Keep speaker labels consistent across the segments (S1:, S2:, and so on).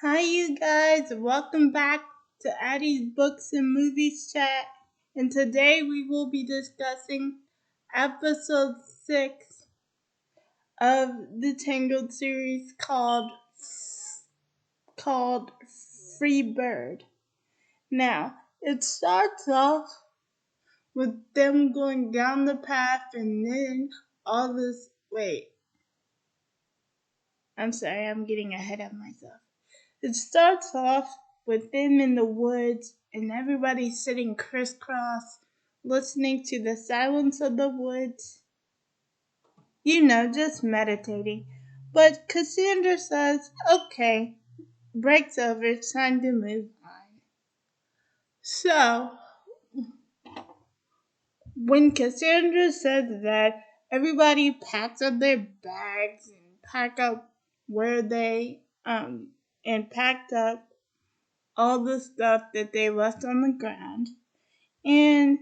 S1: Hi, you guys. Welcome back to Addie's Books and Movies Chat. And today we will be discussing episode 6 of the Tangled series called Free Bird. Now, it starts off with them going down the path and then all this. Wait, I'm sorry, I'm getting ahead of myself. It starts off with them in the woods and everybody sitting crisscross, listening to the silence of the woods. Just meditating. But Cassandra says, okay, break's over, it's time to move on. So, when Cassandra said that, everybody packs up their bags and pack up where they, and packed up all the stuff that they left on the ground. And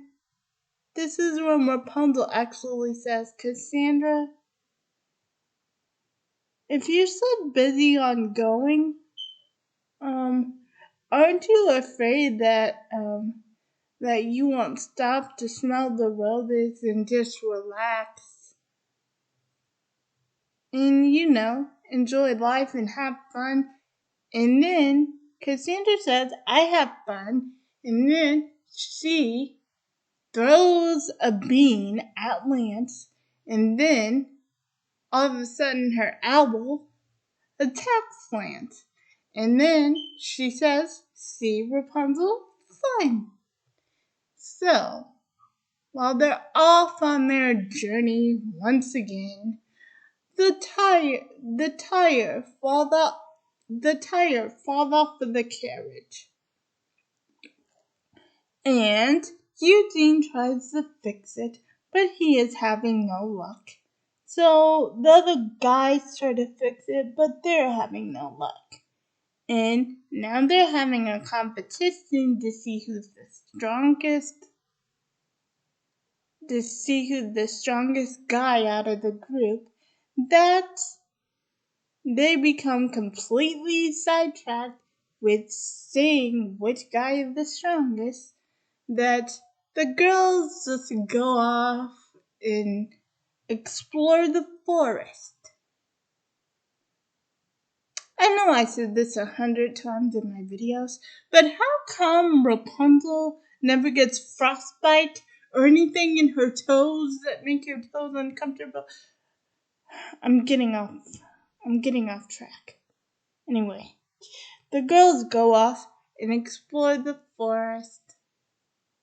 S1: this is when Rapunzel actually says, Cassandra, if you're so busy on going, aren't you afraid that you won't stop to smell the roses and just relax and, enjoy life and have fun? And then Cassandra says, I have fun. And then she throws a bean at Lance, and then all of a sudden her owl attacks Lance. And then she says, see, Rapunzel, fun. So, while they're off on their journey once again, the tire falls off of the carriage. And Eugene tries to fix it, but he is having no luck. So the other guys try to fix it, but they're having no luck. And now they're having a competition to see who's the strongest guy out of the group. That they become completely sidetracked with saying which guy is the strongest, that the girls just go off and explore the forest. I know I said this 100 times in my videos, but how come Rapunzel never gets frostbite or anything in her toes that make her toes uncomfortable? I'm getting off track. Anyway, the girls go off and explore the forest,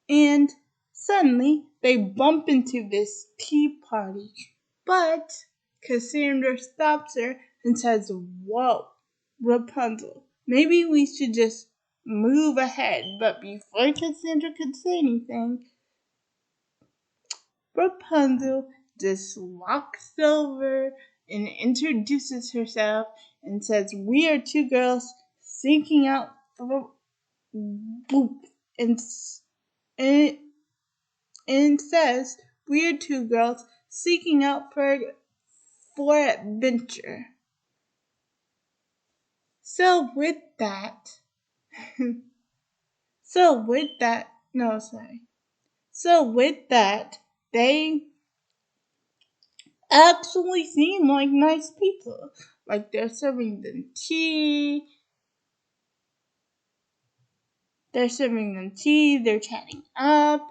S1: and suddenly they bump into this tea party. But Cassandra stops her and says, whoa, Rapunzel, maybe we should just move ahead. But before Cassandra could say anything, Rapunzel just walks over and introduces herself and says, we are two girls seeking out and says, we are two girls seeking out for adventure. So with that, they actually seem like nice people. Like they're serving them tea, they're chatting up,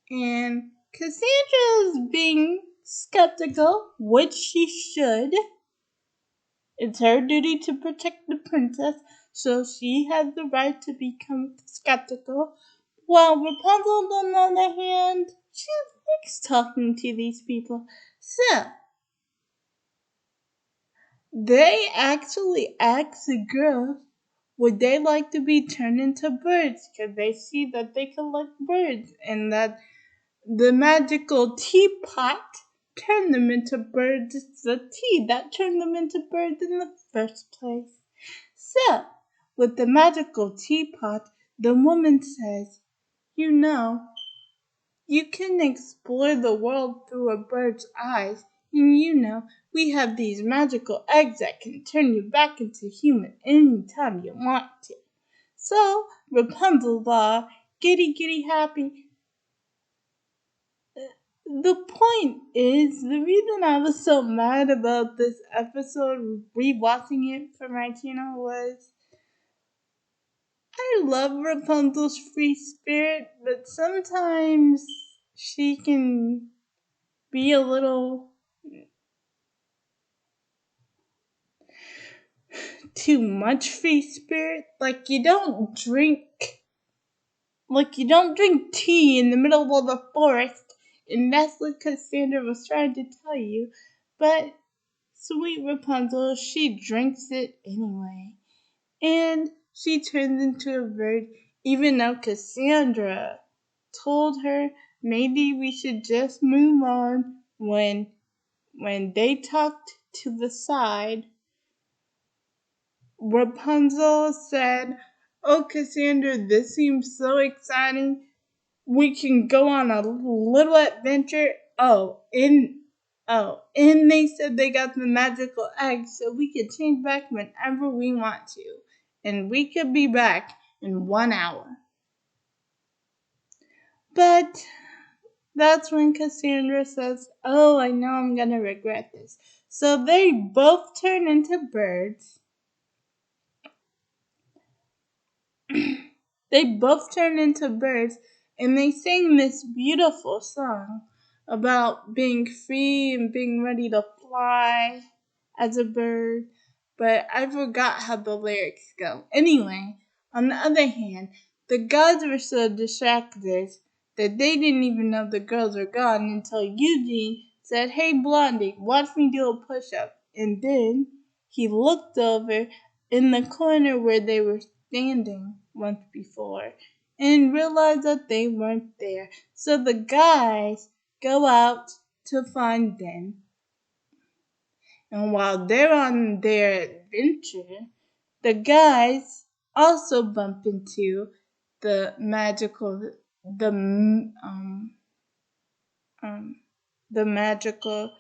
S1: and Cassandra's being skeptical, which she should. It's her duty to protect the princess, so she has the right to become skeptical. While Rapunzel, on the other hand, she likes talking to these people. So, they actually ask the girls, would they like to be turned into birds? Because they see that they collect birds and that the magical teapot turned them into birds. It's the tea that turned them into birds in the first place. So, with the magical teapot, the woman says, you can explore the world through a bird's eyes And we have these magical eggs that can turn you back into human anytime you want to. So, Rapunzel giddy giddy happy. The point is, the reason I was so mad about this episode, rewatching it for my channel, was I love Rapunzel's free spirit, but sometimes she can be a little too much free spirit. Like you don't drink tea in the middle of the forest, and that's what Cassandra was trying to tell you. But sweet Rapunzel, she drinks it anyway. And she turns into a bird, even though Cassandra told her maybe we should just move on. When they talked to the side, Rapunzel said, "Oh, Cassandra, this seems so exciting. We can go on a little adventure." And they said they got the magical egg, so we could change back whenever we want to. And we could be back in 1 hour. But that's when Cassandra says, "Oh, I know I'm gonna regret this." So they both turn into birds. They both turn into birds, and they sing this beautiful song about being free and being ready to fly as a bird. But I forgot how the lyrics go. Anyway, on the other hand, the gods were so distracted that they didn't even know the girls were gone until Eugene said, "Hey Blondie, watch me do a push-up." And then he looked over in the corner where they were standing once before and realized that they weren't there. So the guys go out to find them. And while they're on their adventure, the guys also bump into the magical the the magical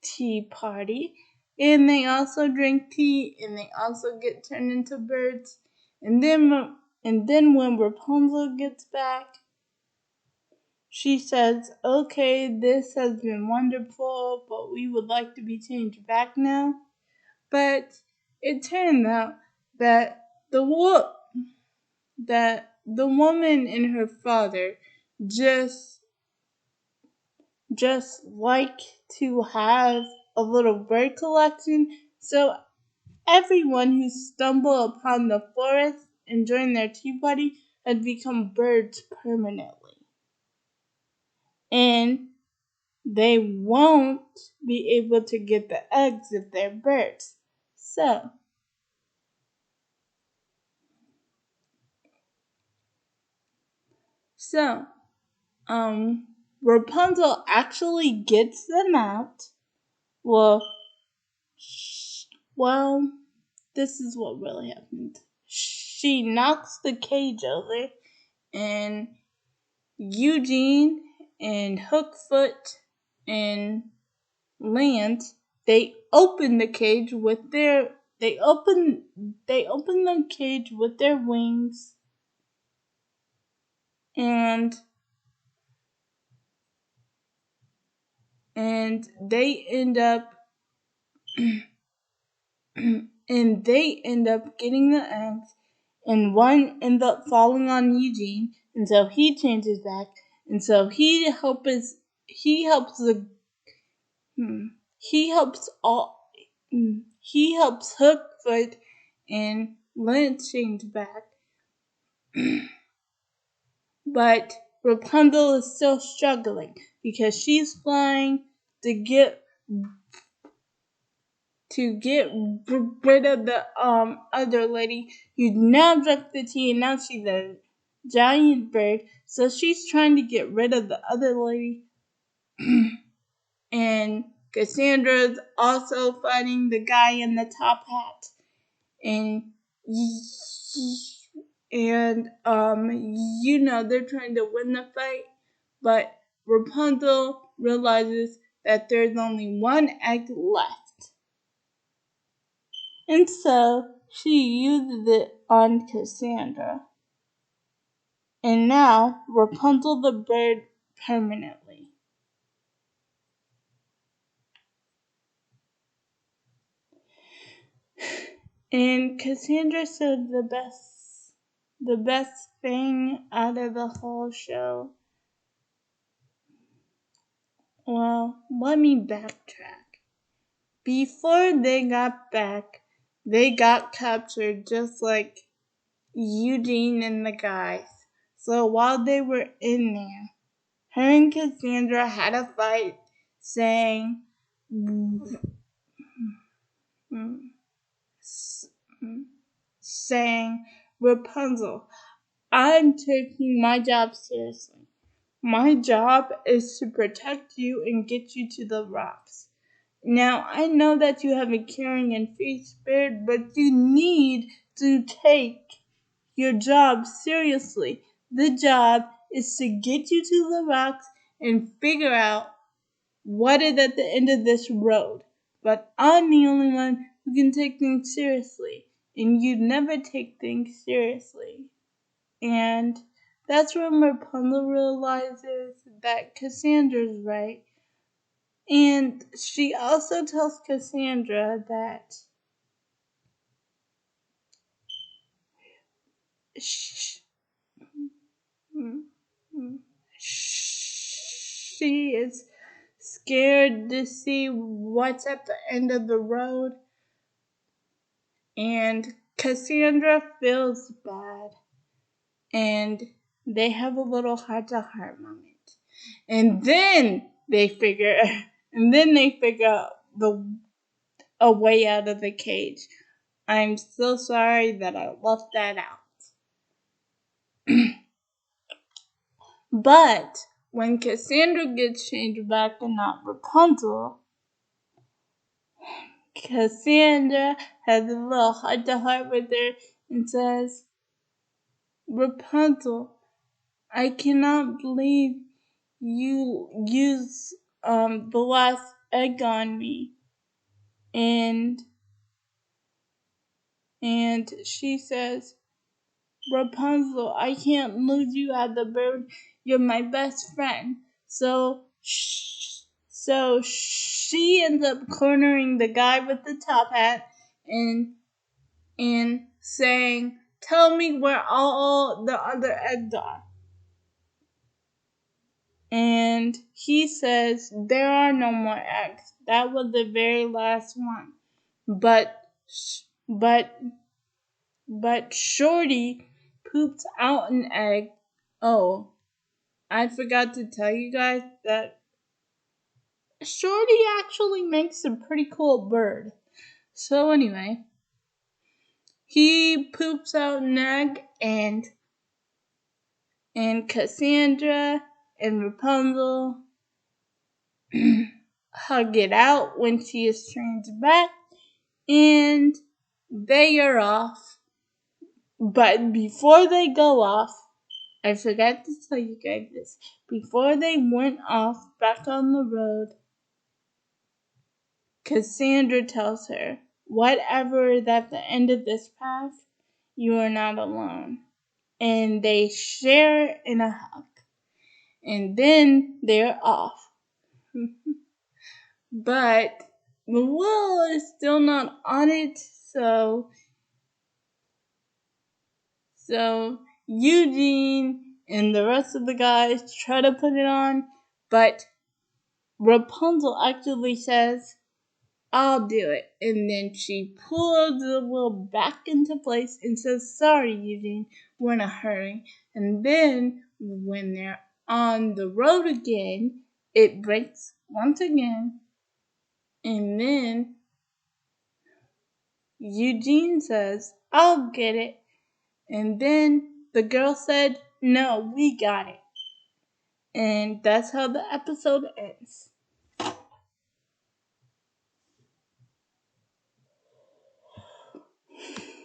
S1: tea party, and they also drink tea, and they also get turned into birds. And then when Rapunzel gets back, she says, "Okay, this has been wonderful, but we would like to be changed back now." But it turned out that the woman and her father just like to have a little bird collection. So everyone who stumbled upon the forest and joined their tea party had become birds permanently. And they won't be able to get the eggs if they're birds. So, Rapunzel actually gets them out. Well, well, this is what really happened. She knocks the cage over, and Eugene and Hookfoot and Lance, they open the cage with their they open the cage with their wings, and they end up getting the eggs, and one ends up falling on Eugene, and so he changes back, and so he helps Hookfoot and Lance change back. But Rapunzel is still struggling because she's flying to get rid of the other lady who now drank the tea, and now she's a giant bird. So she's trying to get rid of the other lady. And Cassandra's also fighting the guy in the top hat. And they're trying to win the fight, but Rapunzel realizes that there's only one egg left. And so she uses it on Cassandra. And now Rapunzel the bird permanently. And Cassandra said the best thing out of the whole show. Well, let me backtrack. Before they got back, they got captured just like Eugene and the guys. So while they were in there, her and Cassandra had a fight saying, Rapunzel, I'm taking my job seriously. My job is to protect you and get you to the rocks. Now, I know that you have a caring and free spirit, but you need to take your job seriously. The job is to get you to the rocks and figure out what is at the end of this road. But I'm the only one who can take things seriously, and you never take things seriously. And that's when Rapunzel realizes that Cassandra's right. And she also tells Cassandra that she is scared to see what's at the end of the road. And Cassandra feels bad. And they have a little heart-to-heart moment. And then they figure out a way out of the cage. I'm so sorry that I left that out. But when Cassandra gets changed back and not Rapunzel, Cassandra has a little heart-to-heart with her and says, Rapunzel, I cannot believe you used the last egg on me. And she says, Rapunzel, I can't lose you as a bird. You're my best friend. So she ends up cornering the guy with the top hat and saying, tell me where all the other eggs are. And he says, there are no more eggs. That was the very last one. But Shorty poops out an egg. Oh, I forgot to tell you guys that Shorty actually makes a pretty cool bird. So anyway, he poops out an egg and Cassandra and Rapunzel hug it out when she is changed back, and they are off. But before they go off, I forgot to tell you guys this. Before they went off back on the road, Cassandra tells her, whatever is at the end of this path, you are not alone. And they share in a hug. And then they're off. But Will is still not on it, so Eugene and the rest of the guys try to put it on, but Rapunzel actually says, I'll do it. And then she pulls the wheel back into place and says, sorry, Eugene, we're in a hurry. And then when they're on the road again, it breaks once again. And then Eugene says, I'll get it. And then the girl said, no, we got it. And that's how the episode ends.